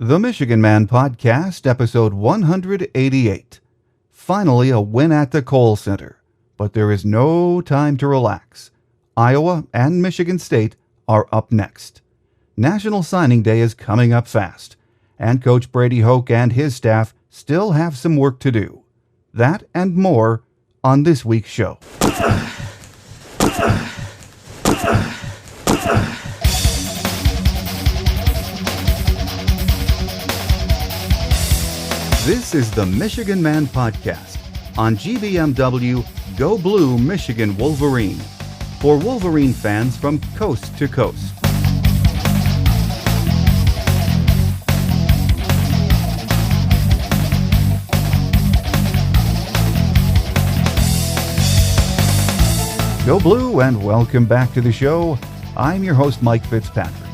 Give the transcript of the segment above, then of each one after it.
The Michigan Man Podcast, episode 188. Finally, a win at the Kohl Center, but there is no time to relax. Iowa and Michigan State are up next. National Signing Day is coming up fast, and Coach Brady Hoke and his staff still have some work to do. That and more on this week's show. This is the Michigan Man Podcast on GBMW Go Blue Michigan Wolverine for Wolverine fans from coast to coast. Go Blue and welcome back to the show. I'm your host, Mike Fitzpatrick.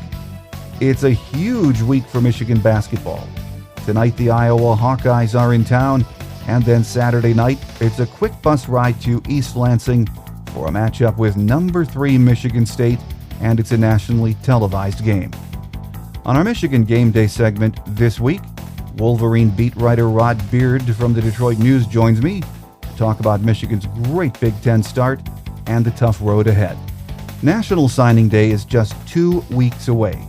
It's a huge week for Michigan basketball. Tonight, the Iowa Hawkeyes are in town, and then Saturday night, it's a quick bus ride to East Lansing for a matchup with number 3 Michigan State, and it's a nationally televised game. On our Michigan Gameday segment this week, Wolverine beat writer Rod Beard from the Detroit News joins me to talk about Michigan's great Big Ten start and the tough road ahead. National Signing Day is just 2 weeks away.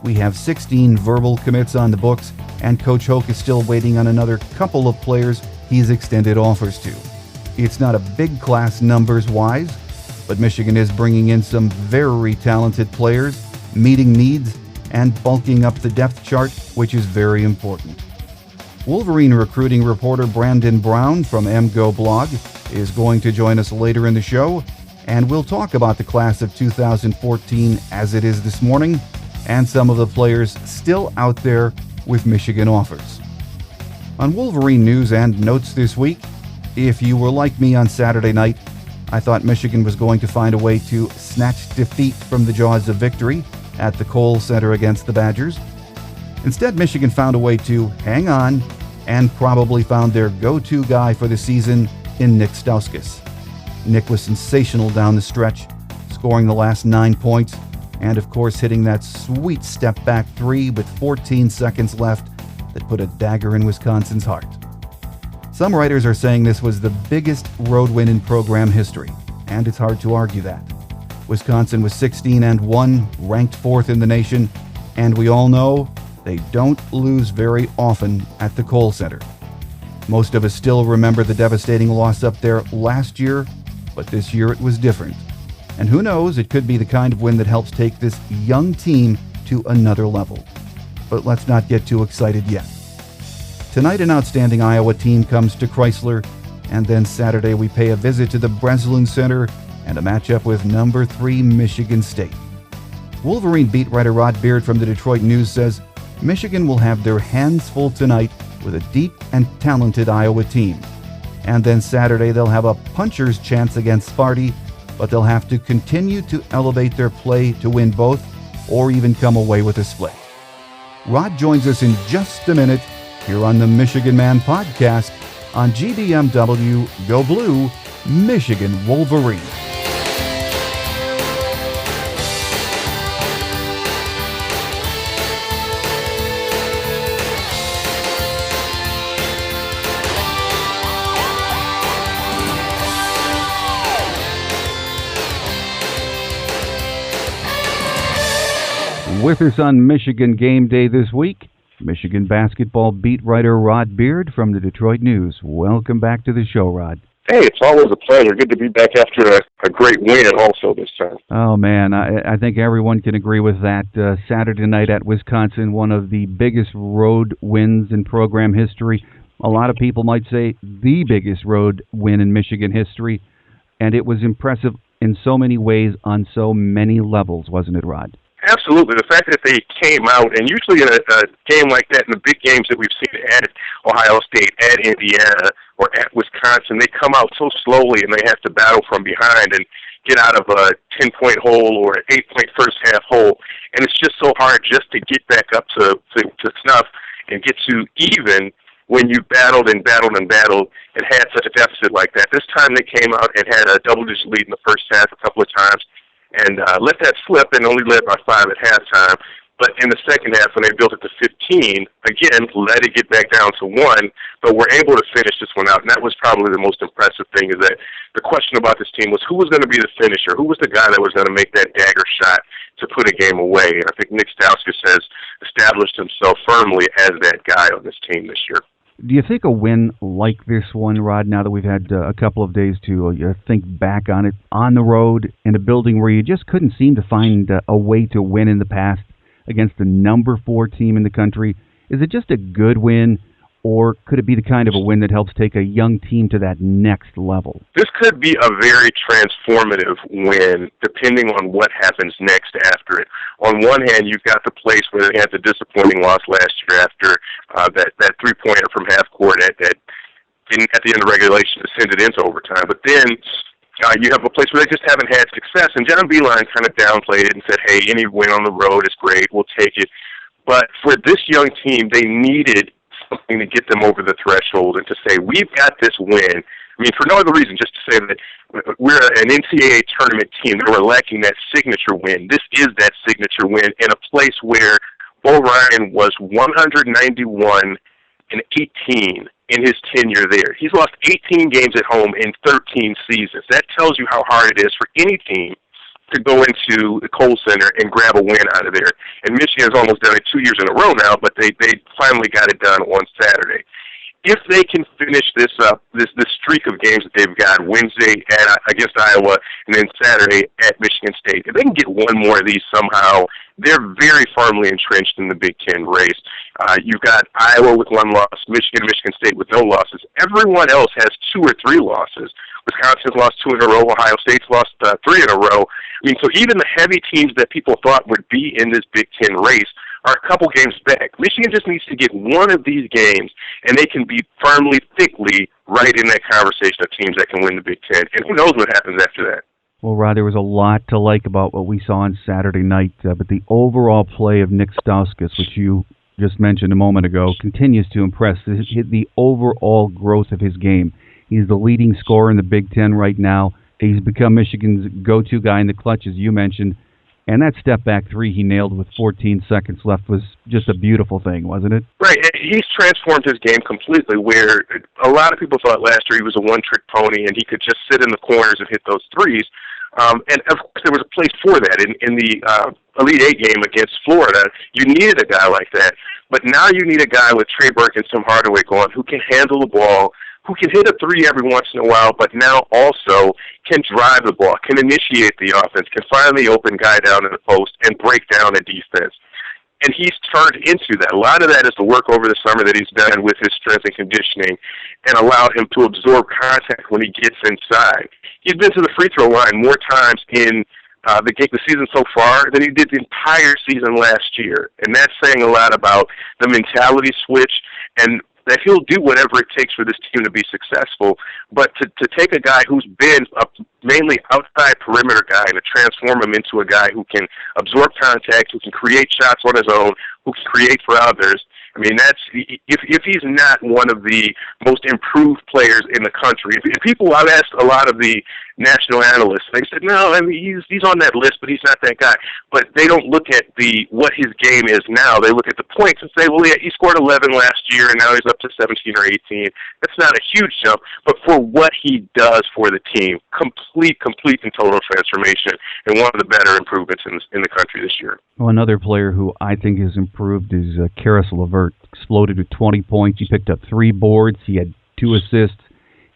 We have 16 verbal commits on the books, and Coach Hoke is still waiting on another couple of players he's extended offers to. It's not a big class numbers-wise, but Michigan is bringing in some very talented players, meeting needs, and bulking up the depth chart, which is very important. Wolverine recruiting reporter Brandon Brown from MGoBlog is going to join us later in the show, and we'll talk about the class of 2014 as it is this morning, and some of the players still out there with Michigan offers. On Wolverine News and Notes this week, if you were like me on Saturday night, I thought Michigan was going to find a way to snatch defeat from the jaws of victory at the Kohl Center against the Badgers. Instead, Michigan found a way to hang on and probably found their go-to guy for the season in Nick Stauskas. Nick was sensational down the stretch, scoring the last 9 points, and of course hitting that sweet step-back 3 with 14 seconds left that put a dagger in Wisconsin's heart. Some writers are saying this was the biggest road win in program history, and it's hard to argue that. Wisconsin was 16-1, ranked 4th in the nation, and we all know they don't lose very often at the Kohl Center. Most of us still remember the devastating loss up there last year, but this year it was different. And who knows, it could be the kind of win that helps take this young team to another level. But let's not get too excited yet. Tonight, an outstanding Iowa team comes to Chrysler, and then Saturday we pay a visit to the Breslin Center and a matchup with number 3 Michigan State. Wolverine beat writer Rod Beard from the Detroit News says Michigan will have their hands full tonight with a deep and talented Iowa team. And then Saturday they'll have a puncher's chance against Sparty, but they'll have to continue to elevate their play to win both or even come away with a split. Rod joins us in just a minute here on the Michigan Man Podcast on GBMW Go Blue Michigan Wolverine. With us on Michigan Gameday this week, Michigan basketball beat writer Rod Beard from the Detroit News. Welcome back to the show, Rod. Hey, it's always a pleasure. Good to be back after a great win also this time. Oh, man, I think everyone can agree with that. Saturday night at Wisconsin, one of the biggest road wins in program history. A lot of people might say the biggest road win in Michigan history, and it was impressive in so many ways on so many levels, wasn't it, Rod? Absolutely. The fact that they came out, and usually in a game like that, in the big games that we've seen at Ohio State, at Indiana, or at Wisconsin, they come out so slowly and they have to battle from behind and get out of a 10-point hole or an 8-point first-half hole. And it's just so hard just to get back up to snuff and get to even when you battled and battled and battled and had such a deficit like that. This time they came out and had a double-digit lead in the first half a couple of times and let that slip and only led by 5 at halftime. But in the second half, when they built it to 15, again, let it get back down to 1, but we're able to finish this one out. And that was probably the most impressive thing, is that the question about this team was who was going to be the finisher, who was the guy that was going to make that dagger shot to put a game away. And I think Nick Stauskas has established himself firmly as that guy on this team this year. Do you think a win like this one, Rod, now that we've had a couple of days to think back on it, on the road in a building where you just couldn't seem to find a way to win in the past against the number 4 team in the country, is it just a good win, or could it be the kind of a win that helps take a young team to that next level? This could be a very transformative win, depending on what happens next after it. On one hand, you've got the place where they had the disappointing loss last year after that three-pointer from half court at the end of regulation descended into overtime. But then you have a place where they just haven't had success, and John Beilein kind of downplayed it and said, hey, any win on the road is great, we'll take it. But for this young team, they needed something to get them over the threshold and to say, we've got this win. I mean, for no other reason, just to say that we're an NCAA tournament team. They were lacking that signature win. This is that signature win in a place where Bo Ryan was 191-18 in his tenure there. He's lost 18 games at home in 13 seasons. That tells you how hard it is for any team to go into the Kohl Center and grab a win out of there. And Michigan's almost done it 2 years in a row now, but they finally got it done on Saturday. If they can finish this up, this streak of games that they've got, Wednesday against Iowa and then Saturday at Michigan State, if they can get one more of these somehow, they're very firmly entrenched in the Big Ten race. You've got Iowa with 1 loss, Michigan State with no losses. Everyone else has 2 or 3 losses. Wisconsin's lost 2 in a row. Ohio State's lost 3 in a row. I mean, so even the heavy teams that people thought would be in this Big Ten race are a couple games back. Michigan just needs to get one of these games, and they can be firmly, thickly right in that conversation of teams that can win the Big Ten. And who knows what happens after that. Well, Rod, there was a lot to like about what we saw on Saturday night, but the overall play of Nick Stauskas, which you just mentioned a moment ago, continues to impress. The overall growth of his game. He's the leading scorer in the Big Ten right now. He's become Michigan's go-to guy in the clutch, as you mentioned. And that step-back 3 he nailed with 14 seconds left was just a beautiful thing, wasn't it? Right. He's transformed his game completely, where a lot of people thought last year he was a one-trick pony and he could just sit in the corners and hit those threes. And, of course, there was a place for that. In the Elite Eight game against Florida, you needed a guy like that. But now you need a guy with Trey Burke and Tim Hardaway going who can handle the ball, who can hit a 3 every once in a while, but now also can drive the ball, can initiate the offense, can find the open guy down in the post and break down a defense. And he's turned into that. A lot of that is the work over the summer that he's done with his strength and conditioning and allowed him to absorb contact when he gets inside. He's been to the free throw line more times in the season so far than he did the entire season last year. And that's saying a lot about the mentality switch and that he'll do whatever it takes for this team to be successful. But to take a guy who's been a mainly outside perimeter guy and to transform him into a guy who can absorb contact, who can create shots on his own, who can create for others, I mean, that's if he's not one of the most improved players in the country. If people, I've asked a lot of the national analysts, they said, no, I mean, he's on that list, but he's not that guy. But they don't look at what his game is now. They look at the points and say, well, yeah, he scored 11 last year, and now he's up to 17 or 18. That's not a huge jump, but for what he does for the team, complete and total transformation, and one of the better improvements in the country this year. Well, another player who I think has improved is Karis LeVert. Exploded with 20 points. He picked up 3 boards. He had 2 assists.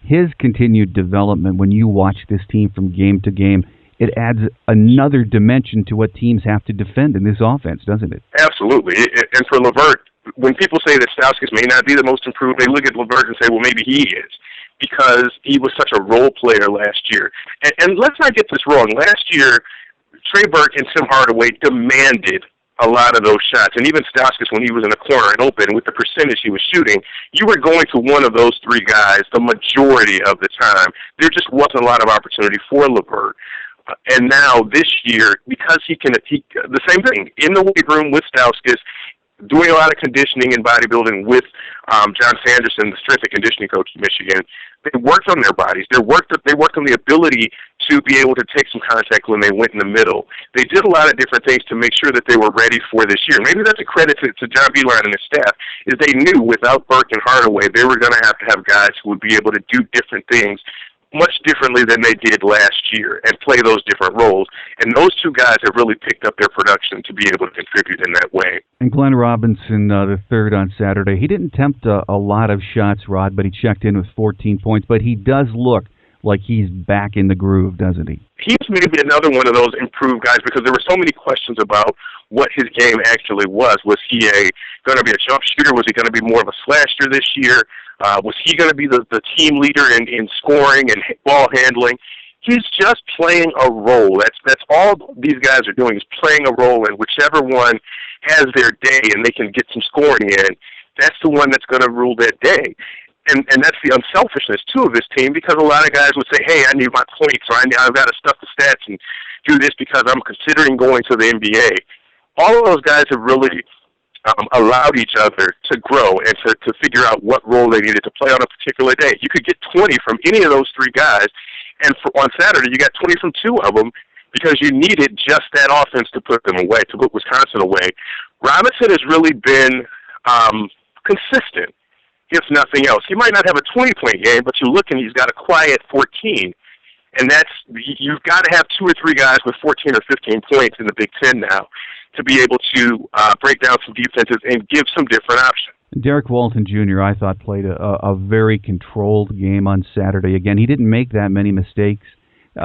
His continued development, when you watch this team from game to game, it adds another dimension to what teams have to defend in this offense, doesn't it? Absolutely. And for LeVert, when people say that Stauskas may not be the most improved, they look at LeVert and say, well, maybe he is, because he was such a role player last year. And let's not get this wrong. Last year, Trey Burke and Tim Hardaway demanded a lot of those shots. And even Stauskas, when he was in the corner and open with the percentage he was shooting, you were going to one of those 3 guys the majority of the time. There just wasn't a lot of opportunity for LeVert. And now this year, because he can, the same thing, in the weight room with Stauskas, doing a lot of conditioning and bodybuilding with John Sanderson, the strength and conditioning coach at Michigan. They worked on their bodies. They worked on the ability to be able to take some contact when they went in the middle. They did a lot of different things to make sure that they were ready for this year. Maybe that's a credit to John Beeline and his staff, is they knew without Burke and Hardaway, they were going to have guys who would be able to do different things much differently than they did last year and play those different roles. And those two guys have really picked up their production to be able to contribute in that way. And Glenn Robinson, the third on Saturday, he didn't attempt a lot of shots, Rod, but he checked in with 14 points. But he does look like he's back in the groove, doesn't he? He's maybe another one of those improved guys because there were so many questions about what his game actually was. Was he going to be a jump shooter? Was he going to be more of a slasher this year? Was he going to be the team leader in scoring and ball handling? He's just playing a role. That's all these guys are doing, is playing a role, and whichever one has their day and they can get some scoring in, that's the one that's going to rule that day. And that's the unselfishness, too, of this team, because a lot of guys would say, hey, I need my points, or I've got to stuff the stats and do this because I'm considering going to the NBA. All of those guys have really allowed each other to grow and to figure out what role they needed to play on a particular day. You could get 20 from any of those three guys, and on Saturday you got 20 from two of them because you needed just that offense to put them away, to put Wisconsin away. Robinson has really been consistent, if nothing else. He might not have a 20-point game, but you look and he's got a quiet 14. And you've got to have two or three guys with 14 or 15 points in the Big Ten now to be able to break down some defenses and give some different options. Derek Walton Jr., I thought, played a very controlled game on Saturday. Again, he didn't make that many mistakes.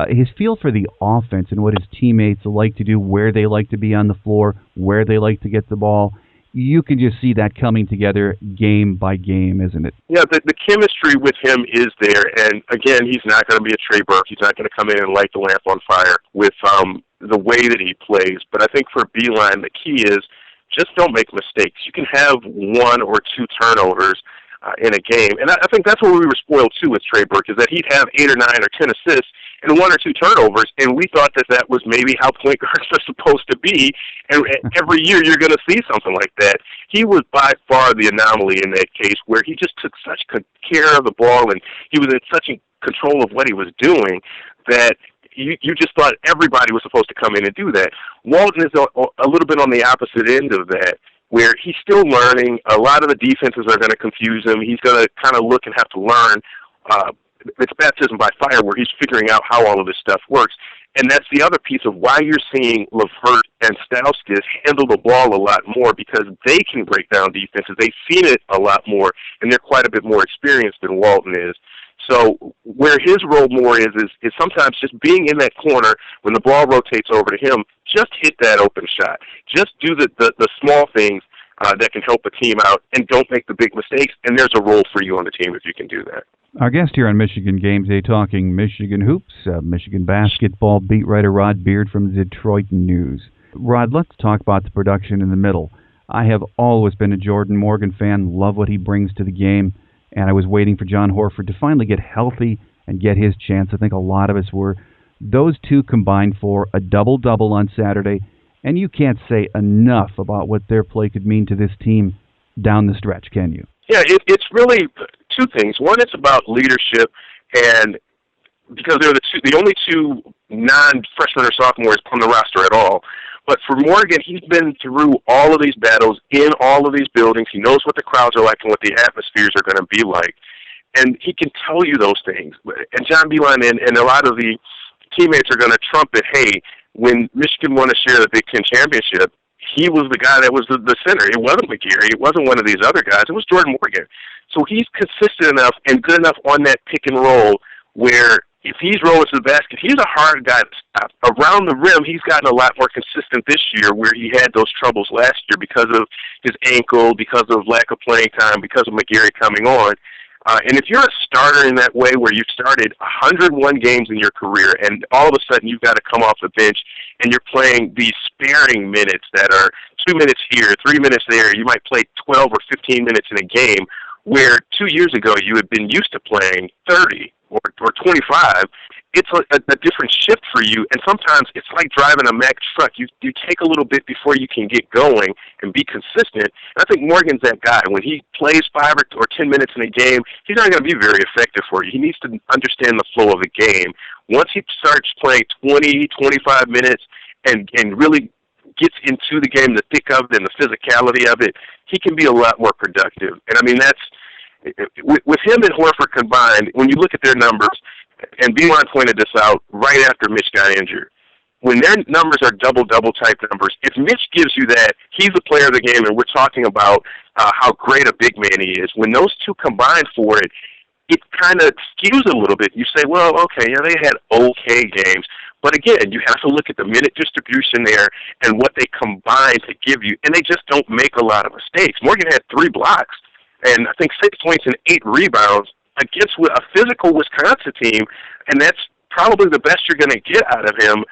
His feel for the offense and what his teammates like to do, where they like to be on the floor, where they like to get the ball, you can just see that coming together game by game, isn't it? Yeah, the chemistry with him is there, and again, he's not going to be a Trey Burke. He's not going to come in and light the lamp on fire with the way that he plays. But I think for Beeline, the key is just don't make mistakes. You can have one or two turnovers in a game, and I think that's what we were spoiled too with Trey Burke, is that he'd have 8 or 9 or 10 assists and 1 or 2 turnovers, and we thought that was maybe how point guards are supposed to be, and every year you're going to see something like that. He was by far the anomaly in that case, where he just took such care of the ball, and he was in such control of what he was doing that you just thought everybody was supposed to come in and do that. Walton is a little bit on the opposite end of that, where he's still learning. A lot of the defenses are going to confuse him. He's going to kind of look and have to learn. It's baptism by fire, where he's figuring out how all of this stuff works. And that's the other piece of why you're seeing Levert and Stauskas handle the ball a lot more, because they can break down defenses. They've seen it a lot more, and they're quite a bit more experienced than Walton is. So where his role more is sometimes just being in that corner when the ball rotates over to him, just hit that open shot. Just do the small things that can help a team out, and don't make the big mistakes, and there's a role for you on the team if you can do that. Our guest here on Michigan Gameday, talking Michigan hoops, Michigan basketball, beat writer Rod Beard from the Detroit News. Rod, let's talk about the production in the middle. I have always been a Jordan Morgan fan, love what he brings to the game, and I was waiting for John Horford to finally get healthy and get his chance. I think a lot of us were. Those two combined for a double-double on Saturday, and you can't say enough about what their play could mean to this team down the stretch, can you? Yeah, it's really two things. One, it's about leadership, and because they're the only two non-freshmen or sophomores on the roster at all. But for Morgan, he's been through all of these battles in all of these buildings. He knows what the crowds are like and what the atmospheres are going to be like. And he can tell you those things. And John Beeline and a lot of the teammates are going to trumpet, hey, when Michigan won a share of the Big Ten championship, he was the guy that was the center. It wasn't McGarry. It wasn't one of these other guys. It was Jordan Morgan. So he's consistent enough and good enough on that pick and roll where if he's rolling to the basket, he's a hard guy to stop. Around the rim, he's gotten a lot more consistent this year, where he had those troubles last year because of his ankle, because of lack of playing time, because of McGarry coming on. And if you're a starter in that way, where you've started 101 games in your career, and all of a sudden you've got to come off the bench and you're playing these sparing minutes that are 2 minutes here, 3 minutes there, you might play 12 or 15 minutes in a game, where 2 years ago you had been used to playing 30 or 25, it's a different shift for you, and sometimes it's like driving a Mack truck. You take a little bit before you can get going and be consistent. And I think Morgan's that guy. When he plays 5 or 10 minutes in a game, he's not going to be very effective for you. He needs to understand the flow of the game. Once he starts playing 20, 25 minutes and really gets into the game, the thick of it and the physicality of it, he can be a lot more productive. And I mean, that's with him and Horford combined, when you look at their numbers, and Beeline pointed this out right after Mitch got injured, when their numbers are double-double type numbers, if Mitch gives you that, he's the player of the game, and we're talking about how great a big man he is. When those two combine for it, it kind of skews a little bit. You say, well, okay, yeah, they had okay games. But again, you have to look at the minute distribution there and what they combine to give you, and they just don't make a lot of mistakes. Morgan had 3 blocks and I think 6 points and 8 rebounds against a physical Wisconsin team, and that's probably the best you're going to get out of him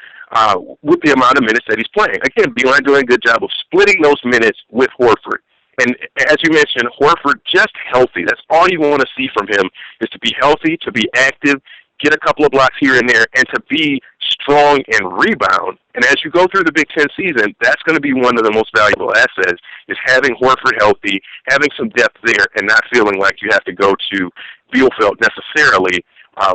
with the amount of minutes that he's playing. Again, Beeline doing a good job of splitting those minutes with Horford. And as you mentioned, Horford just healthy. That's all you want to see from him, is to be healthy, to be active, get a couple of blocks here and there, and to be strong and rebound. And as you go through the Big Ten season, that's going to be one of the most valuable assets, is having Horford healthy, having some depth there, and not feeling like you have to go to Bielefeld necessarily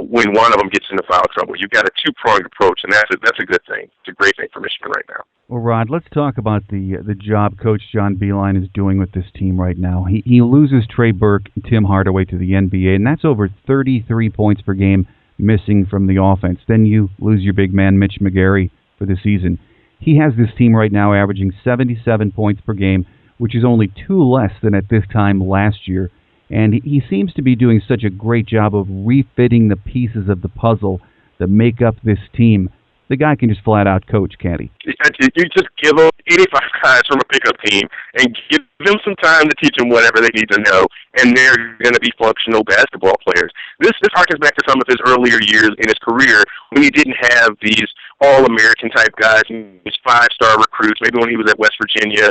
when one of them gets into foul trouble. You've got a two-pronged approach, and that's a good thing. It's a great thing for Michigan right now. Well, Rod, let's talk about the job Coach John Beeline is doing with this team right now. He loses Trey Burke and Tim Hardaway to the NBA, and that's over 33 points per game missing from the offense. Then you lose your big man, Mitch McGary, for the season. He has this team right now averaging 77 points per game, which is only 2 less than at this time last year. And he seems to be doing such a great job of refitting the pieces of the puzzle that make up this team. The guy can just flat out coach, can't he? You just give them 85 guys from a pickup team and give them some time to teach them whatever they need to know, and they're going to be functional basketball players. This harkens back to some of his earlier years in his career when he didn't have these all-American type guys, these 5-star recruits, maybe when he was at West Virginia,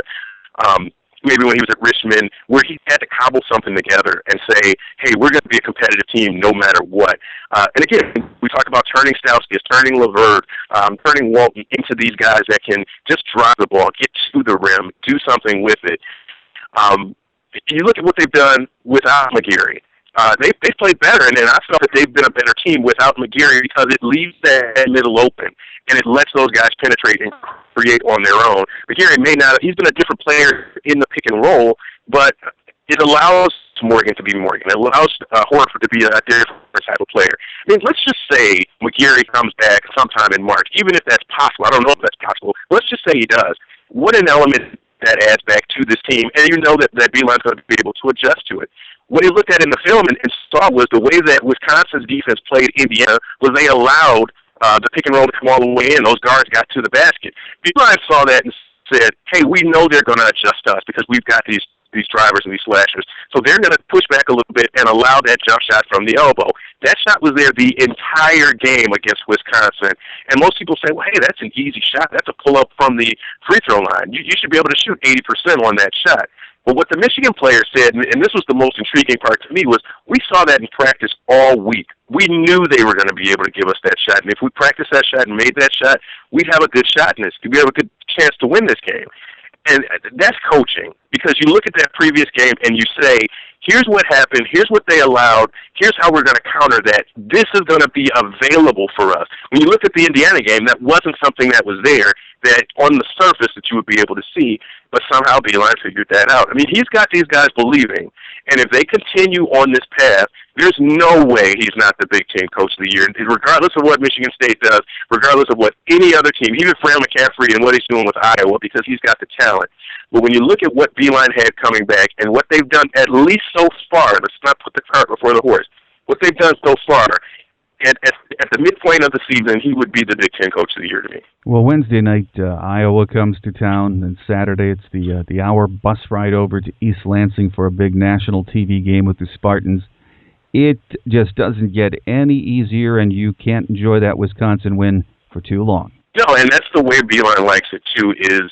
maybe when he was at Richmond, where he had to cobble something together and say, hey, we're going to be a competitive team no matter what. And again, we talk about turning Stauskas, turning Levert, turning Walton into these guys that can just drive the ball, get to the rim, do something with it. You look at what they've done without McGary. They've played better, and I felt that they've been a better team without McGary because it leaves that middle open, and it lets those guys penetrate and create on their own. McGary he's been a different player in the pick and roll, but it allows Morgan to be Morgan. It allows Horford to be a different type of player. I mean, let's just say McGary comes back sometime in March, even if that's possible. I don't know if that's possible. Let's just say he does. What an element that adds back to this team, and you know that Beeline's going to be able to adjust to it. What he looked at in the film and saw was the way that Wisconsin's defense played Indiana was they allowed the pick and roll to come all the way in. Those guards got to the basket. Beeline saw that and said, hey, we know they're going to adjust us because we've got these drivers and these slashers. So they're going to push back a little bit and allow that jump shot from the elbow. That shot was there the entire game against Wisconsin. And most people say, well, hey, that's an easy shot. That's a pull-up from the free throw line. You should be able to shoot 80% on that shot. But what the Michigan players said, and this was the most intriguing part to me, was we saw that in practice all week. We knew they were going to be able to give us that shot. And if we practiced that shot and made that shot, we'd have a good shot in this. We'd have a good chance to win this game. And that's coaching, because you look at that previous game and you say, here's what happened, here's what they allowed, here's how we're going to counter that. This is going to be available for us. When you look at the Indiana game, that wasn't something that was there, that on the surface that you would be able to see, but somehow Beeline figured that out. I mean, he's got these guys believing, and if they continue on this path, there's no way he's not the Big Ten Coach of the Year, regardless of what Michigan State does, regardless of what any other team, even Fran McCaffrey and what he's doing with Iowa, because he's got the talent. But when you look at what Beeline had coming back and what they've done, at least so far, let's not put the cart before the horse, what they've done so far, at the midpoint of the season, he would be the Big Ten Coach of the Year to me. Well, Wednesday night, Iowa comes to town, and Saturday it's the hour bus ride over to East Lansing for a big national TV game with the Spartans. It just doesn't get any easier, and you can't enjoy that Wisconsin win for too long. No, and that's the way Beeline likes it, too, is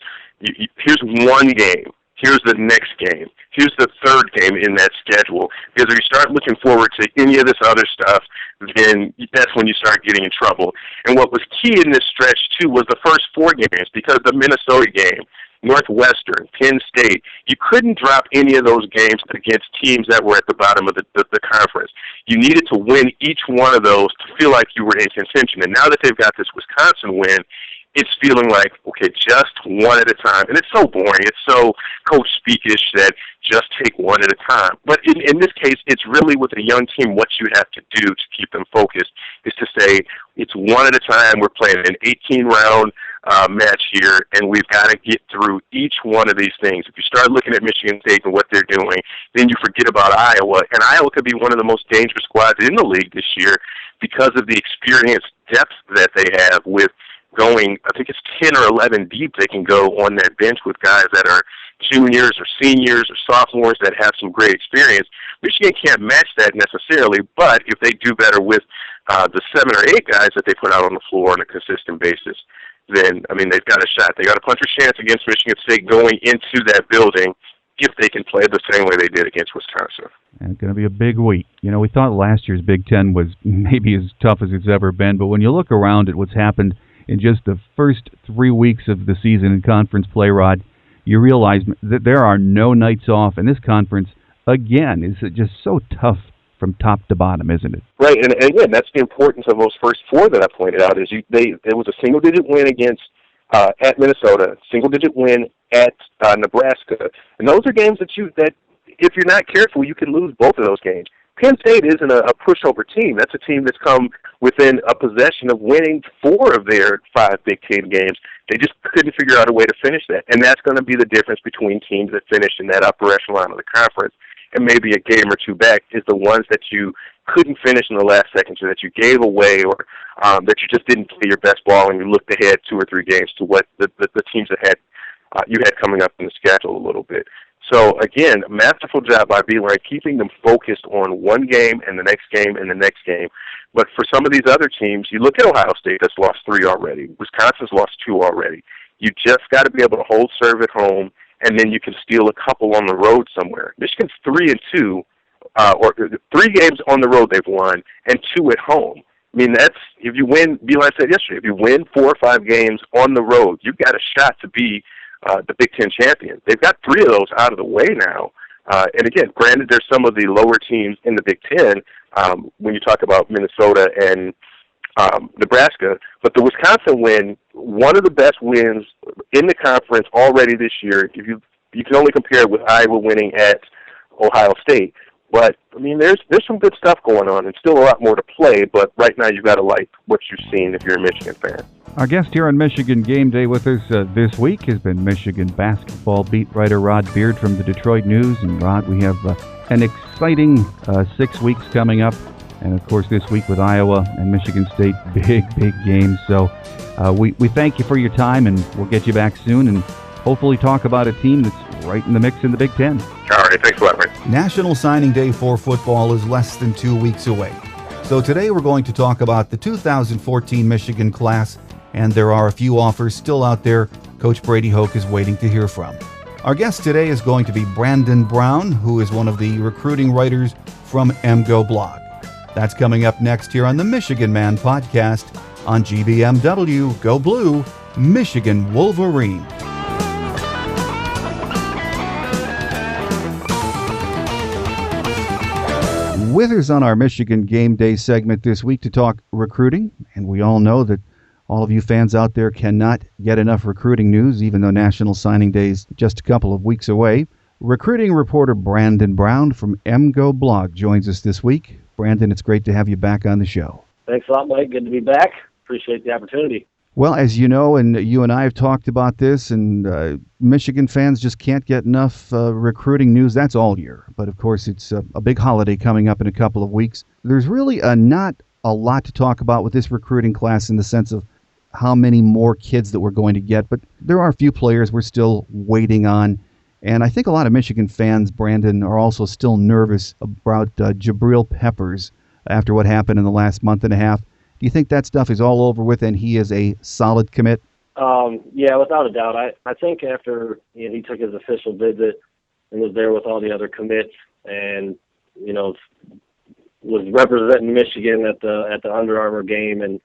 here's one game. here's the next game, here's the third game in that schedule. Because if you start looking forward to any of this other stuff, then that's when you start getting in trouble. And what was key in this stretch, too, was the first 4 games, because the Minnesota game, Northwestern, Penn State, you couldn't drop any of those games against teams that were at the bottom of the conference. You needed to win each one of those to feel like you were in contention. And now that they've got this Wisconsin win, it's feeling like, okay, just one at a time. And it's so boring. It's so coach speakish that just take one at a time. But in this case, it's really with a young team, what you have to do to keep them focused is to say, it's one at a time. We're playing an 18-round match here, and we've got to get through each one of these things. If you start looking at Michigan State and what they're doing, then you forget about Iowa. And Iowa could be one of the most dangerous squads in the league this year because of the experience depth that they have with going, I think it's 10 or 11 deep they can go on that bench with guys that are juniors or seniors or sophomores that have some great experience. Michigan can't match that necessarily, but if they do better with the 7 or 8 guys that they put out on the floor on a consistent basis, then, I mean, they've got a shot. They got a puncher's chance against Michigan State going into that building if they can play the same way they did against Wisconsin. And it's going to be a big week. You know, we thought last year's Big Ten was maybe as tough as it's ever been, but when you look around at what's happened in just the first 3 weeks of the season in conference play, Rod, you realize that there are no nights off, and this conference, again, is just so tough from top to bottom, isn't it? Right, and again, that's the importance of those first 4 that I pointed out. Is there was a single-digit win against at Minnesota, single-digit win at Nebraska, and those are games that if you're not careful, you can lose both of those games. Penn State isn't a pushover team. That's a team that's come within a possession of winning 4 of their 5 Big Ten games. They just couldn't figure out a way to finish that, and that's going to be the difference between teams that finish in that upper echelon of the conference and maybe a game or 2 back is the ones that you couldn't finish in the last seconds, or that you gave away, or that you just didn't play your best ball and you looked ahead 2 or 3 games to what the teams that you had coming up in the schedule a little bit. So, again, masterful job by Beeline, keeping them focused on one game and the next game and the next game. But for some of these other teams, you look at Ohio State that's lost 3 already. Wisconsin's lost 2 already. You just got to be able to hold serve at home, and then you can steal a couple on the road somewhere. Michigan's 3-2, or 3 games on the road they've won, and 2 at home. I mean, that's, if you win, Beeline said yesterday, if you win 4 or 5 games on the road, you've got a shot to be the Big Ten champion. They've got 3 of those out of the way now. And again, granted, there's some of the lower teams in the Big Ten when you talk about Minnesota and Nebraska, but the Wisconsin win, one of the best wins in the conference already this year. If you can only compare it with Iowa winning at Ohio State. But, I mean, there's some good stuff going on and still a lot more to play, but right now you've got to like what you've seen if you're a Michigan fan. Our guest here on Michigan Game Day with us this week has been Michigan basketball beat writer Rod Beard from the Detroit News. And, Rod, we have an exciting 6 weeks coming up. And, of course, this week with Iowa and Michigan State, big games. So we thank you for your time, and we'll get you back soon and hopefully talk about a team that's right in the mix in the Big Ten. All right, thanks a lot, Mike. National Signing Day for football is less than 2 weeks away. So today we're going to talk about the 2014 Michigan class, and there are a few offers still out there Coach Brady Hoke is waiting to hear from. Our guest today is going to be Brandon Brown, who is one of the recruiting writers from MGoBlog. That's coming up next here on the Michigan Man podcast on GBMW Go Blue, Michigan Wolverine. With us on our Michigan Game Day segment this week to talk recruiting, and we all know that all of you fans out there cannot get enough recruiting news, even though National Signing Day is just a couple of weeks away. Recruiting reporter Brandon Brown from MGoBlog joins us this week. Brandon, it's great to have you back on the show. Thanks a lot, Mike. Good to be back. Appreciate the opportunity. Well, as you know, and you and I have talked about this, and Michigan fans just can't get enough recruiting news. That's all year. But, of course, it's a big holiday coming up in a couple of weeks. There's really not a lot to talk about with this recruiting class in the sense of how many more kids that we're going to get. But there are a few players we're still waiting on. And I think a lot of Michigan fans, Brandon, are also still nervous about Jabril Peppers after what happened in the last month and a half. Do you think that stuff is all over with and he is a solid commit? Yeah, without a doubt. I think after he took his official visit and was there with all the other commits and, was representing Michigan at the Under Armour game and,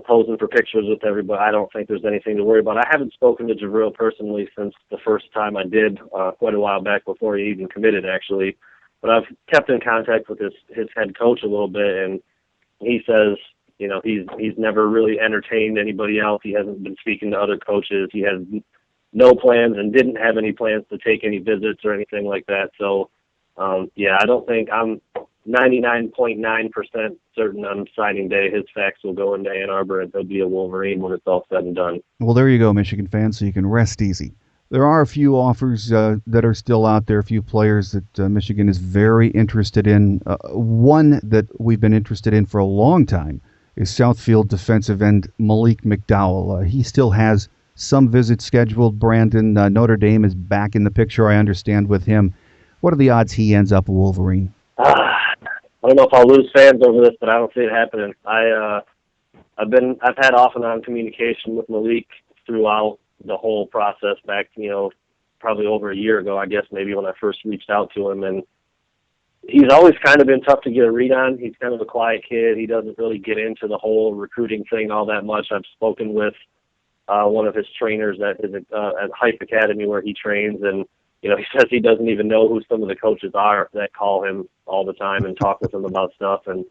posing for pictures with everybody, I don't think there's anything to worry about. I haven't spoken to Javril personally since the first time I did, quite a while back before he even committed, actually. But I've kept in contact with his head coach a little bit, and he says, he's never really entertained anybody else. He hasn't been speaking to other coaches. He has no plans and didn't have any plans to take any visits or anything like that. So, I don't think I'm 99.9% certain on signing day his fax will go into Ann Arbor and he'll be a Wolverine when it's all said and done. Well, there you go, Michigan fans, so you can rest easy. There are a few offers that are still out there, a few players that Michigan is very interested in. One that we've been interested in for a long time is Southfield defensive end Malik McDowell. He still has some visits scheduled. Brandon, Notre Dame is back in the picture, I understand, with him. What are the odds he ends up a Wolverine? I don't know if I'll lose fans over this, but I don't see it happening. I've had off and on communication with Malik throughout the whole process back, probably over a year ago, I guess, maybe when I first reached out to him. And he's always kind of been tough to get a read on. He's kind of a quiet kid. He doesn't really get into the whole recruiting thing all that much. I've spoken with one of his trainers at Hype Academy where he trains, and he says he doesn't even know who some of the coaches are that call him all the time and talk with him about stuff. And,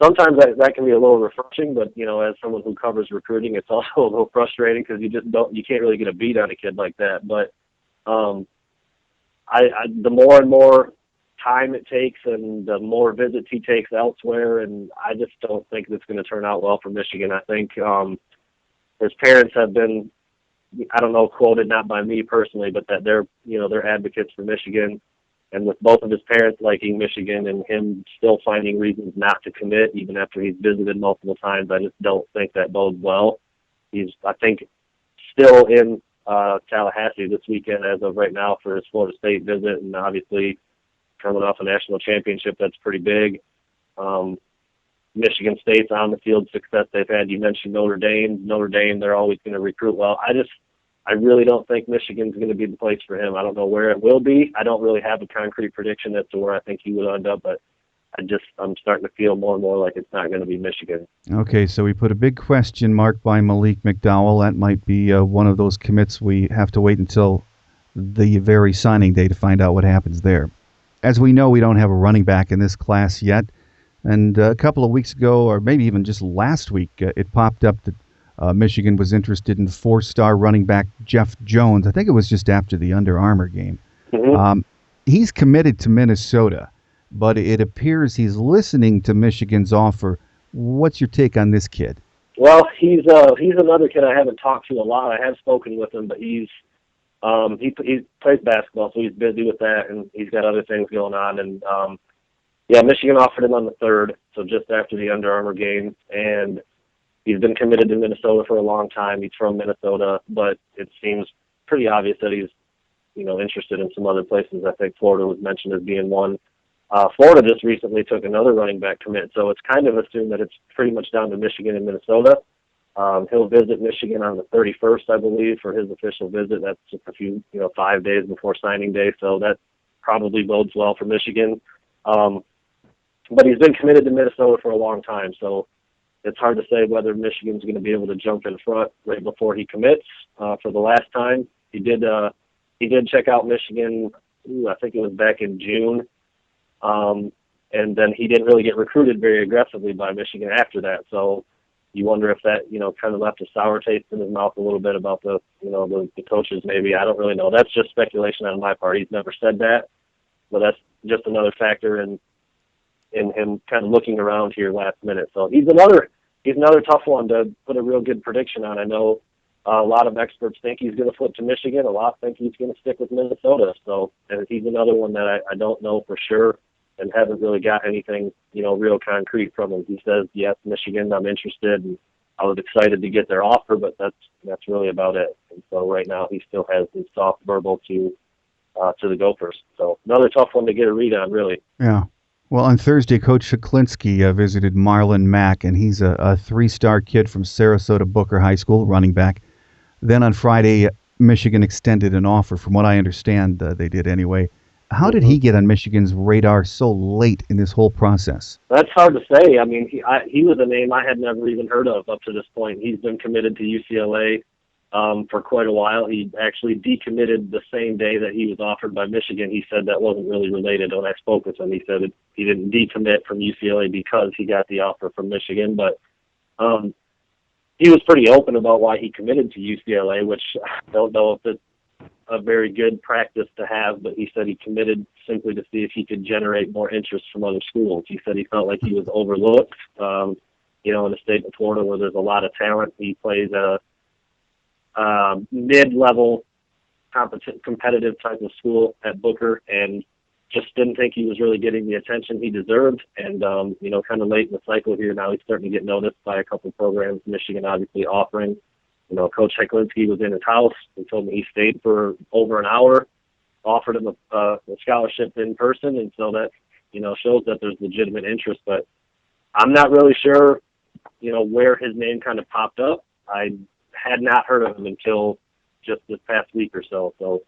sometimes that can be a little refreshing, but, as someone who covers recruiting, it's also a little frustrating because you can't really get a beat on a kid like that. But the more and more time it takes and the more visits he takes elsewhere, and I just don't think it's going to turn out well for Michigan. I think his parents have been, I don't know, quoted not by me personally, but that they're advocates for Michigan. And with both of his parents liking Michigan and him still finding reasons not to commit, even after he's visited multiple times, I just don't think that bodes well. He's, I think, still in Tallahassee this weekend as of right now for his Florida State visit, and obviously coming off a national championship, that's pretty big. Michigan State's on the field success they've had. You mentioned Notre Dame. Notre Dame, they're always going to recruit well. I really don't think Michigan's going to be the place for him. I don't know where it will be. I don't really have a concrete prediction as to where I think he would end up, but I'm starting to feel more and more like it's not going to be Michigan. Okay, so we put a big question mark by Malik McDowell. That might be one of those commits we have to wait until the very signing day to find out what happens there. As we know, we don't have a running back in this class yet, and a couple of weeks ago, or maybe even just last week, it popped up that Michigan was interested in four-star running back Jeff Jones. I think it was just after the Under Armour game. Mm-hmm. He's committed to Minnesota, but it appears he's listening to Michigan's offer. What's your take on this kid? Well, he's another kid I haven't talked to a lot. I have spoken with him, but he plays basketball, so he's busy with that, and he's got other things going on. And Michigan offered him on the 3rd, so just after the Under Armour game, and he's been committed to Minnesota for a long time. He's from Minnesota, but it seems pretty obvious that he's, interested in some other places. I think Florida was mentioned as being one. Florida just recently took another running back commit, so it's kind of assumed that it's pretty much down to Michigan and Minnesota. He'll visit Michigan on the 31st, I believe, for his official visit. That's just a few, 5 days before signing day, so that probably bodes well for Michigan. But he's been committed to Minnesota for a long time, so it's hard to say whether Michigan's going to be able to jump in front right before he commits. For the last time, he did check out Michigan. I think it was back in June, and then he didn't really get recruited very aggressively by Michigan after that. So you wonder if that kind of left a sour taste in his mouth a little bit about the coaches. Maybe, I don't really know. That's just speculation on my part. He's never said that, but that's just another factor in him kind of looking around here last minute. So he's another tough one to put a real good prediction on. I know a lot of experts think he's going to flip to Michigan. A lot think he's going to stick with Minnesota. So, and he's another one that I don't know for sure and haven't really got anything, real concrete from him. He says, yes, Michigan, I'm interested, and I was excited to get their offer, but that's really about it. And so right now he still has his soft verbal to the Gophers. So another tough one to get a read on, really. Yeah. Well, on Thursday, Coach Sheklinski visited Marlon Mack, and he's a three-star kid from Sarasota Booker High School, running back. Then on Friday, Michigan extended an offer, from what I understand, they did anyway. How did he get on Michigan's radar so late in this whole process? That's hard to say. I mean, he was a name I had never even heard of up to this point. He's been committed to UCLA for quite a while. He actually decommitted the same day that he was offered by Michigan. He said that wasn't really related. When I spoke with him, he said he didn't decommit from UCLA because he got the offer from Michigan. But he was pretty open about why he committed to UCLA, which I don't know if it's a very good practice to have, but he said he committed simply to see if he could generate more interest from other schools. He said he felt like he was overlooked, in the state of Florida where there's a lot of talent. He plays a mid-level competitive type of school at Booker, and just didn't think he was really getting the attention he deserved. And, kind of late in the cycle here, now he's starting to get noticed by a couple of programs, Michigan obviously offering. Coach Heklinski was in his house and told me he stayed for over an hour, offered him a scholarship in person, and so that, shows that there's legitimate interest. But I'm not really sure, where his name kind of popped up. I had not heard of him until just this past week or so. So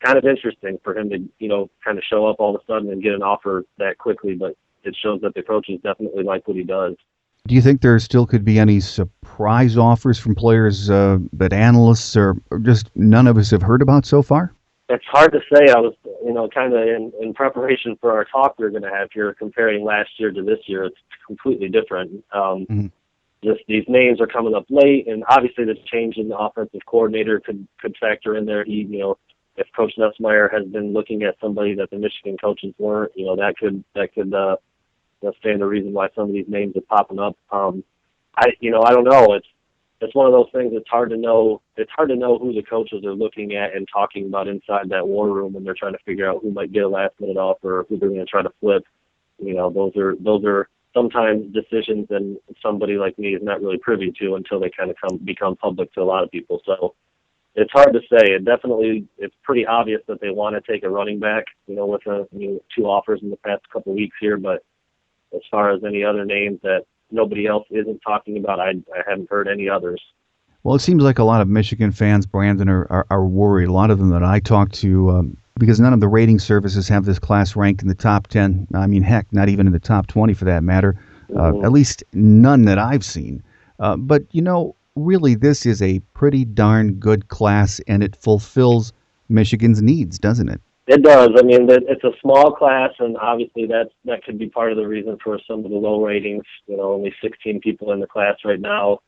kind of interesting for him to, kind of show up all of a sudden and get an offer that quickly, but it shows that the coaches definitely like what he does. Do you think there still could be any surprise offers from players that analysts or just none of us have heard about so far? It's hard to say. I was, kind of in preparation for our talk we're going to have here, comparing last year to this year. It's completely different. Just these names are coming up late, and obviously the change in the offensive coordinator could factor in there. If Coach Nussmeier has been looking at somebody that the Michigan coaches weren't, that could stand the reason why some of these names are popping up. I don't know. It's one of those things. It's hard to know. It's hard to know who the coaches are looking at and talking about inside that war room when they're trying to figure out who might get a last minute offer or who they're going to try to flip. Those are sometimes decisions that somebody like me is not really privy to until they kind of become public to a lot of people. So it's hard to say. It's pretty obvious that they want to take a running back, with two offers in the past couple of weeks here, but as far as any other names that nobody else isn't talking about, I haven't heard any others. Well, it seems like a lot of Michigan fans, Brandon, are worried. A lot of them that I talk to, because none of the rating services have this class ranked in the top 10. I mean, heck, not even in the top 20 for that matter. At least none that I've seen. But, really, this is a pretty darn good class, and it fulfills Michigan's needs, doesn't it? It does. I mean, it's a small class, and obviously that could be part of the reason for some of the low ratings. Only 16 people in the class right now.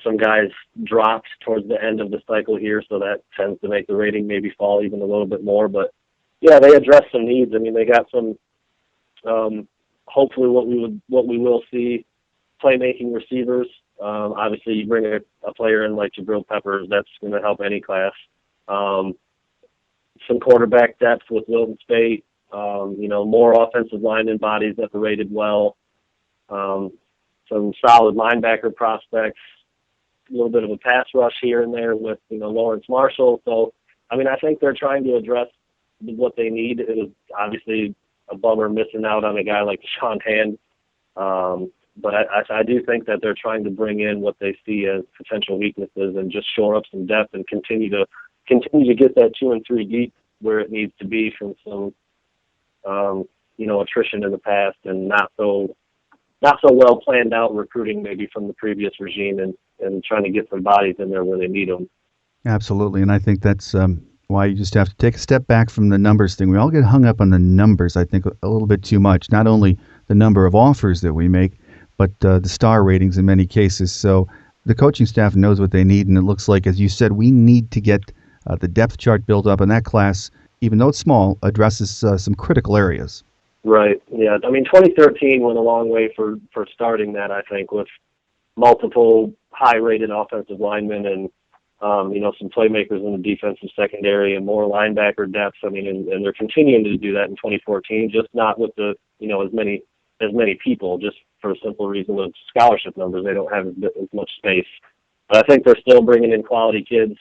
Some guys dropped towards the end of the cycle here, so that tends to make the rating maybe fall even a little bit more. But yeah, they address some needs. I mean, they got some. Hopefully, what we will see, playmaking receivers. Obviously, you bring a player in like Jabril Peppers, that's going to help any class. Some quarterback depth with Wilton Spate, more offensive lineman bodies that are rated well, some solid linebacker prospects, a little bit of a pass rush here and there with, Lawrence Marshall. So, I mean, I think they're trying to address what they need. It was obviously a bummer missing out on a guy like Deshaun Hand. But I do think that they're trying to bring in what they see as potential weaknesses and just shore up some depth and continue to get that 2 and 3 deep where it needs to be from some, attrition in the past and not so well planned out recruiting maybe from the previous regime and trying to get some bodies in there where they need them. Absolutely, and I think that's why you just have to take a step back from the numbers thing. We all get hung up on the numbers, I think, a little bit too much. Not only the number of offers that we make, but the star ratings in many cases. So the coaching staff knows what they need, and it looks like, as you said, we need to get the depth chart built up, and that class, even though it's small, addresses some critical areas. Right. Yeah. I mean, 2013 went a long way for starting that, I think, with multiple high-rated offensive linemen and, some playmakers in the defensive secondary and more linebacker depth. I mean, and they're continuing to do that in 2014, just not with the, as many people, just for a simple reason of scholarship numbers. They don't have as much space. But I think they're still bringing in quality kids,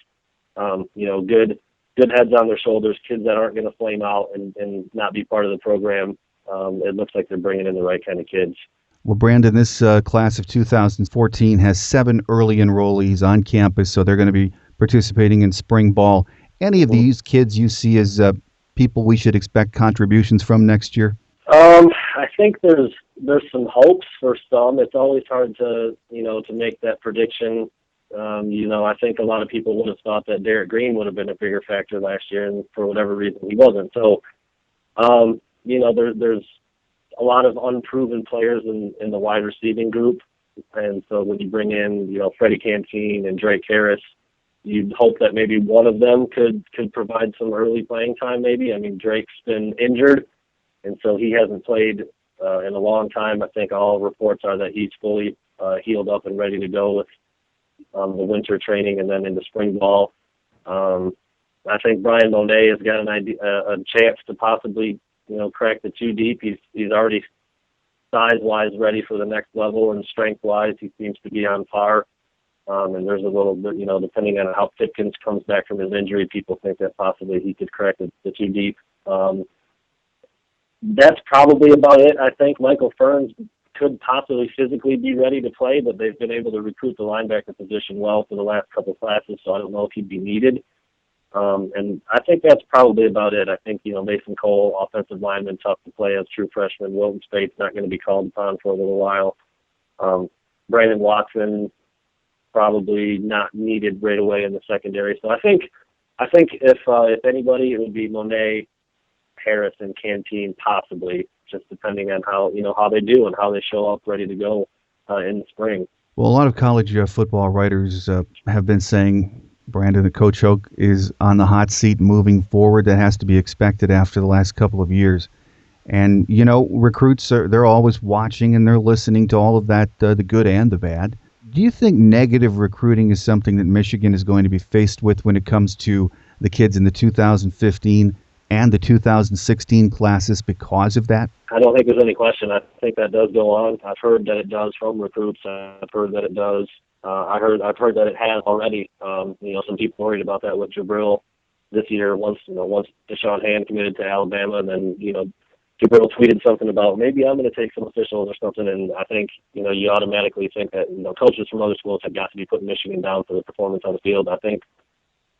good good heads on their shoulders, kids that aren't going to flame out and not be part of the program. It looks like they're bringing in the right kind of kids. Well, Brandon, this class of 2014 has 7 early enrollees on campus, so they're going to be participating in spring ball. Any of these kids you see as people we should expect contributions from next year? I think there's some hopes for some. It's always hard to make that prediction. I think a lot of people would have thought that Derek Green would have been a bigger factor last year, and for whatever reason he wasn't. So, there's a lot of unproven players in the wide receiving group, and so when you bring in, Freddie Canteen and Drake Harris, you'd hope that maybe one of them could provide some early playing time. Maybe. I mean, Drake's been injured, and so he hasn't played in a long time. I think all reports are that he's fully healed up and ready to go with the winter training and then into spring ball. I think Brian Monet has got a chance to possibly, crack the 2 deep. He's already size-wise ready for the next level, and strength-wise he seems to be on par. And there's a little bit, depending on how Pipkins comes back from his injury, people think that possibly he could crack the 2 deep. That's probably about it. I think Michael Ferns could possibly physically be ready to play, but they've been able to recruit the linebacker position well for the last couple classes, so I don't know if he'd be needed. And I think that's probably about it. I think, Mason Cole, offensive lineman, tough to play as true freshman. Wilton Spate's not going to be called upon for a little while. Brandon Watson, probably not needed right away in the secondary. So I think if anybody, it would be Monet, Harris, and Canteen possibly, just depending on how they do and how they show up ready to go in the spring. Well, a lot of college football writers have been saying Brandon, the Coach Hoke, is on the hot seat moving forward. That has to be expected after the last couple of years. And, recruits, they're always watching and they're listening to all of that, the good and the bad. Do you think negative recruiting is something that Michigan is going to be faced with when it comes to the kids in the 2015 and the 2016 classes because of that? I don't think there's any question. I think that does go on. I've heard that it does from recruits. I've heard that it does. I've heard that it has already. Some people worried about that with Jabril this year. Once Deshaun Hand committed to Alabama, and then Jabril tweeted something about maybe I'm going to take some officials or something. And I think you automatically think that coaches from other schools have got to be putting Michigan down for the performance on the field. I think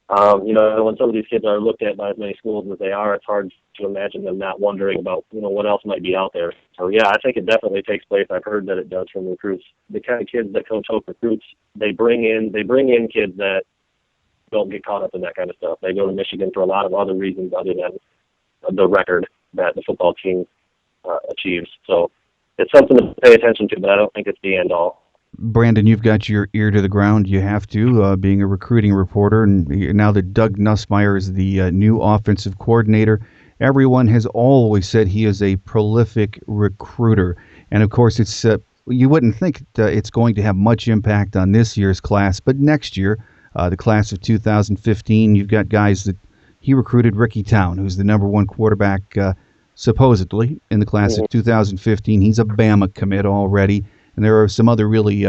when some of these kids are looked at by as many schools as they are, it's hard to imagine them not wondering about what else might be out there. So yeah, I think it definitely takes place. I've heard that it does from recruits. The kind of kids that Coach Hoke recruits, they bring in kids that don't get caught up in that kind of stuff. They go to Michigan for a lot of other reasons other than the record that the football team achieves. So it's something to pay attention to, but I don't think it's the end all. Brandon, you've got your ear to the ground. You have to, being a recruiting reporter, and now that Doug Nussmeier is the new offensive coordinator, everyone has always said he is a prolific recruiter. And of course, it's you wouldn't think it's going to have much impact on this year's class, but next year, the class of 2015, you've got guys that he recruited. Ricky Town, who's the number 1 quarterback supposedly in the class of 2015. He's a Bama commit already. And there are some other really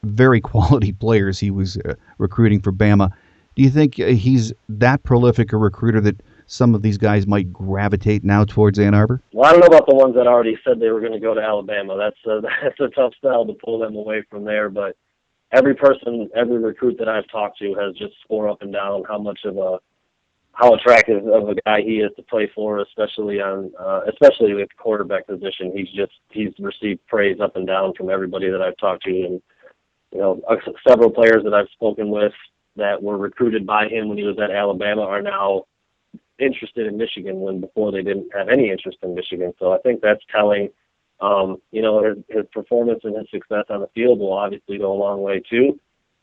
very quality players he was recruiting for Bama. Do you think he's that prolific a recruiter that some of these guys might gravitate now towards Ann Arbor? Well, I don't know about the ones that already said they were going to go to Alabama. That's a tough sell to pull them away from there. But every recruit that I've talked to has just swore up and down how attractive of a guy he is to play for, especially with the quarterback position. He's received praise up and down from everybody that I've talked to, and several players that I've spoken with that were recruited by him when he was at Alabama are now interested in Michigan when before they didn't have any interest in Michigan. So I think that's telling. His performance and his success on the field will obviously go a long way too,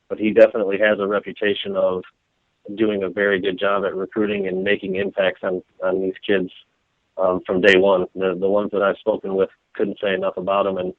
but he definitely has a reputation of doing a very good job at recruiting and making impacts on these kids from day one. The ones that I've spoken with couldn't say enough about him, and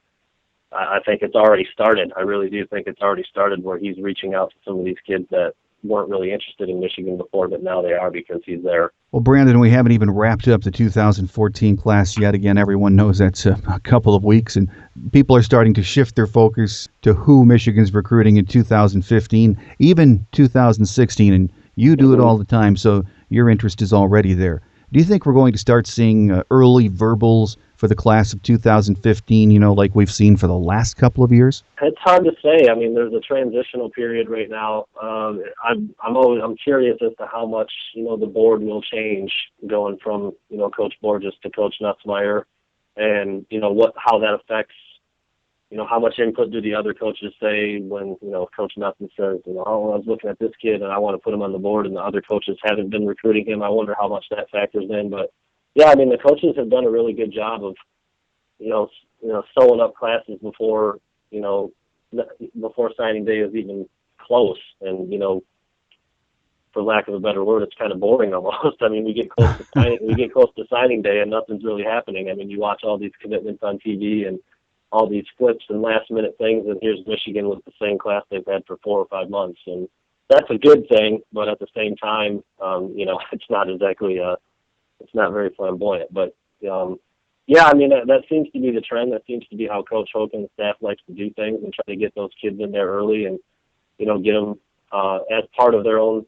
I think it's already started. I really do think it's already started where he's reaching out to some of these kids that weren't really interested in Michigan before, but now they are because he's there. Well, Brandon, we haven't even wrapped up the 2014 class yet. Again, everyone knows that's a couple of weeks, and people are starting to shift their focus to who Michigan's recruiting in 2015, even 2016, and you do it all the time, so your interest is already there. Do you think we're going to start seeing early verbals for the class of 2015, like we've seen for the last couple of years? It's hard to say. I mean, there's a transitional period right now. I'm curious as to how much, the board will change going from, Coach Borges to Coach Nutzmeyer, and, how that affects, how much input do the other coaches say when, Coach Nutzen says, oh, I was looking at this kid and I want to put him on the board, and the other coaches haven't been recruiting him. I wonder how much that factors in. But yeah, I mean, the coaches have done a really good job of, sewing up classes before, before signing day is even close. And, for lack of a better word, it's kind of boring almost. I mean, we get close to signing day and nothing's really happening. I mean, you watch all these commitments on TV and all these flips and last minute things, and here's Michigan with the same class they've had for 4 or 5 months. And that's a good thing, but at the same time, it's not exactly, it's not very flamboyant. But, yeah, I mean, that seems to be the trend. That seems to be how Coach Hoke and the staff likes to do things, and try to get those kids in there early and, get them as part of their own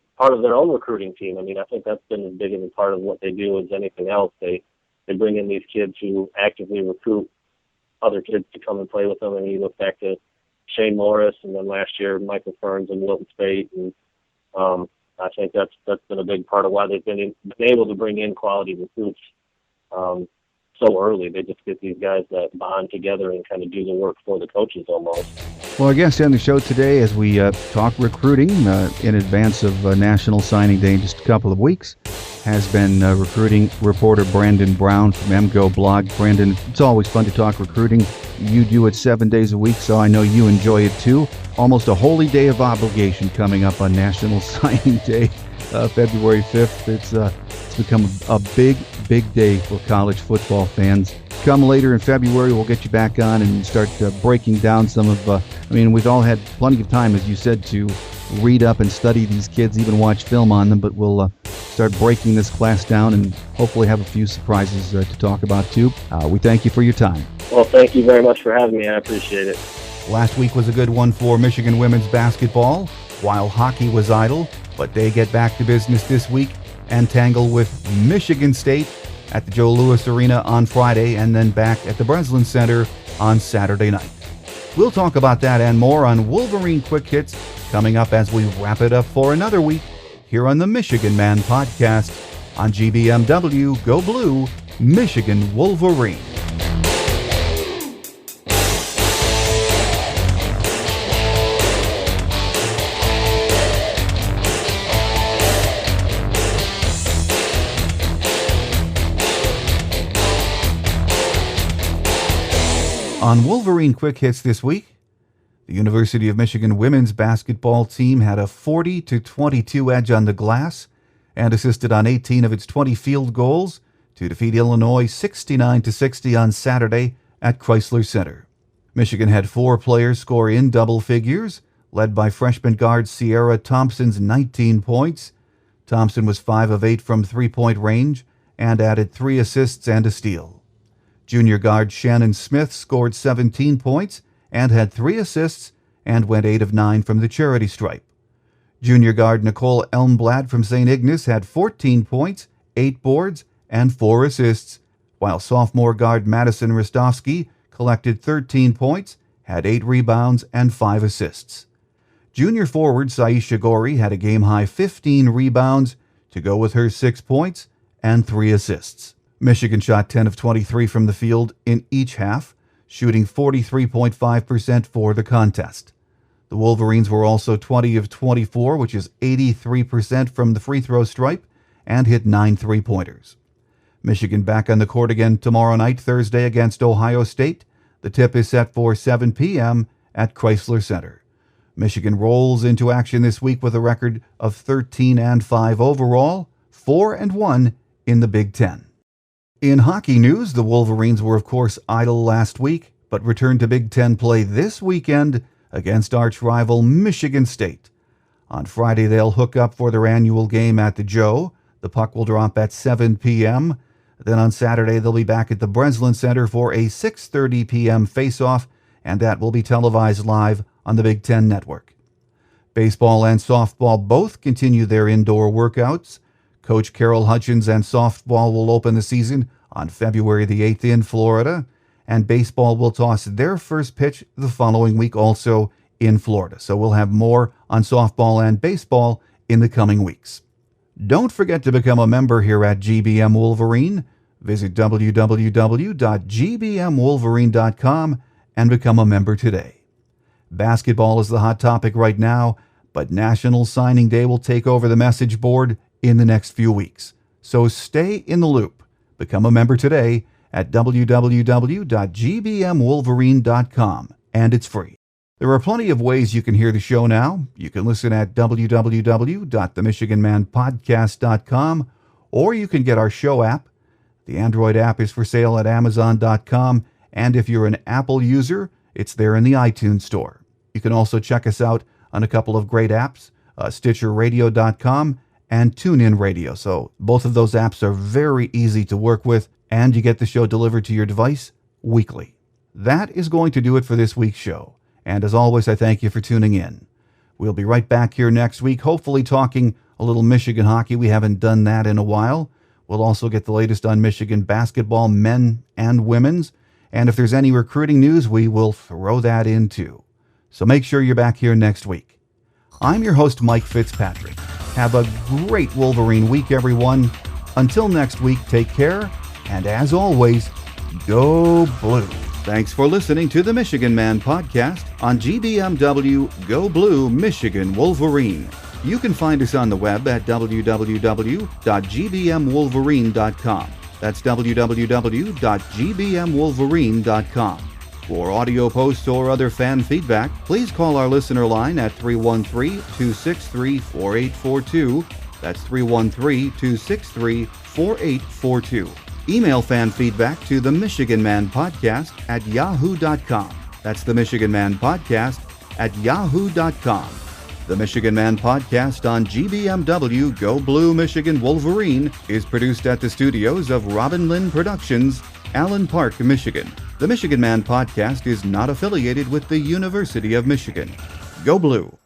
recruiting team. I mean, I think that's been as big of a part of what they do as anything else. They bring in these kids who actively recruit other kids to come and play with them. And you look back to Shane Morris, and then last year Michael Ferns and Wilton Spate, and I think that's been a big part of why they've been able to bring in quality recruits so early. They just get these guys that bond together and kind of do the work for the coaches almost. Well, our guest on the show today, as we talk recruiting in advance of National Signing Day in just a couple of weeks, has been recruiting reporter Brandon Brown from MGoBlog. Brandon, it's always fun to talk recruiting. You do it 7 days a week, so I know you enjoy it too. Almost a holy day of obligation coming up on National Signing Day, February 5th. It's become a big day for college football fans. Come later in February, we'll get you back on and start breaking down some of, we've all had plenty of time, as you said, to read up and study these kids, even watch film on them, but we'll start breaking this class down and hopefully have a few surprises to talk about too. We thank you for your time. Well, thank you very much for having me. I appreciate it. Last week was a good one for Michigan women's basketball, while hockey was idle, but they get back to business this week and tangle with Michigan State at the Joe Louis Arena on Friday, and then back at the Breslin Center on Saturday night. We'll talk about that and more on Wolverine Quick Hits coming up as we wrap it up for another week here on the Michigan Man Podcast on GBMW Go Blue, Michigan Wolverine. On Wolverine Quick Hits this week, the University of Michigan women's basketball team had a 40-22 edge on the glass and assisted on 18 of its 20 field goals to defeat Illinois 69-60 on Saturday at Chrysler Center. Michigan had 4 players score in double figures, led by freshman guard Sierra Thompson's 19 points. Thompson was 5 of 8 from three-point range and added 3 assists and a steal. Junior guard Shannon Smith scored 17 points and had 3 assists and went 8 of 9 from the charity stripe. Junior guard Nicole Elmblad from St. Ignace had 14 points, 8 boards, and 4 assists, while sophomore guard Madison Rostovsky collected 13 points, had 8 rebounds, and 5 assists. Junior forward Saisha Gori had a game-high 15 rebounds to go with her 6 points and 3 assists. Michigan shot 10 of 23 from the field in each half, shooting 43.5% for the contest. The Wolverines were also 20 of 24, which is 83% from the free throw stripe, and hit 9 three-pointers. Michigan back on the court again tomorrow night, Thursday, against Ohio State. The tip is set for 7 p.m. at Chrysler Center. Michigan rolls into action this week with a record of 13-5 overall, 4-1 in the Big Ten. In hockey news, the Wolverines were of course idle last week, but returned to Big Ten play this weekend against arch-rival Michigan State. On Friday, they'll hook up for their annual game at the Joe. The puck will drop at 7 p.m. Then on Saturday, they'll be back at the Breslin Center for a 6:30 p.m. face-off, and that will be televised live on the Big Ten Network. Baseball and softball both continue their indoor workouts. Coach Carol Hutchins and softball will open the season on February the 8th in Florida, and baseball will toss their first pitch the following week also in Florida. So we'll have more on softball and baseball in the coming weeks. Don't forget to become a member here at GBM Wolverine. Visit www.gbmwolverine.com and become a member today. Basketball is the hot topic right now, but National Signing Day will take over the message board in the next few weeks. So stay in the loop. Become a member today at www.gbmwolverine.com, and it's free. There are plenty of ways you can hear the show now. You can listen at www.themichiganmanpodcast.com, or you can get our show app. The Android app is for sale at Amazon.com, and if you're an Apple user, it's there in the iTunes Store. You can also check us out on a couple of great apps, StitcherRadio.com and TuneIn Radio. So both of those apps are very easy to work with, and you get the show delivered to your device weekly. That is going to do it for this week's show. And as always, I thank you for tuning in. We'll be right back here next week, hopefully talking a little Michigan hockey. We haven't done that in a while. We'll also get the latest on Michigan basketball, men and women's. And if there's any recruiting news, we will throw that in too. So make sure you're back here next week. I'm your host, Mike Fitzpatrick. Have a great Wolverine week, everyone. Until next week, take care. And as always, go blue. Thanks for listening to the Michigan Man podcast on GBMW Go Blue Michigan Wolverine. You can find us on the web at www.gbmwolverine.com. That's www.gbmwolverine.com. For audio posts or other fan feedback, please call our listener line at 313-263-4842. That's 313-263-4842. Email fan feedback to the Michigan Man Podcast at yahoo.com. That's the Michigan Man Podcast at yahoo.com. The Michigan Man Podcast on GBMW Go Blue Michigan Wolverine is produced at the studios of Robin Lynn Productions, Allen Park, Michigan. The Michigan Man Podcast is not affiliated with the University of Michigan. Go Blue!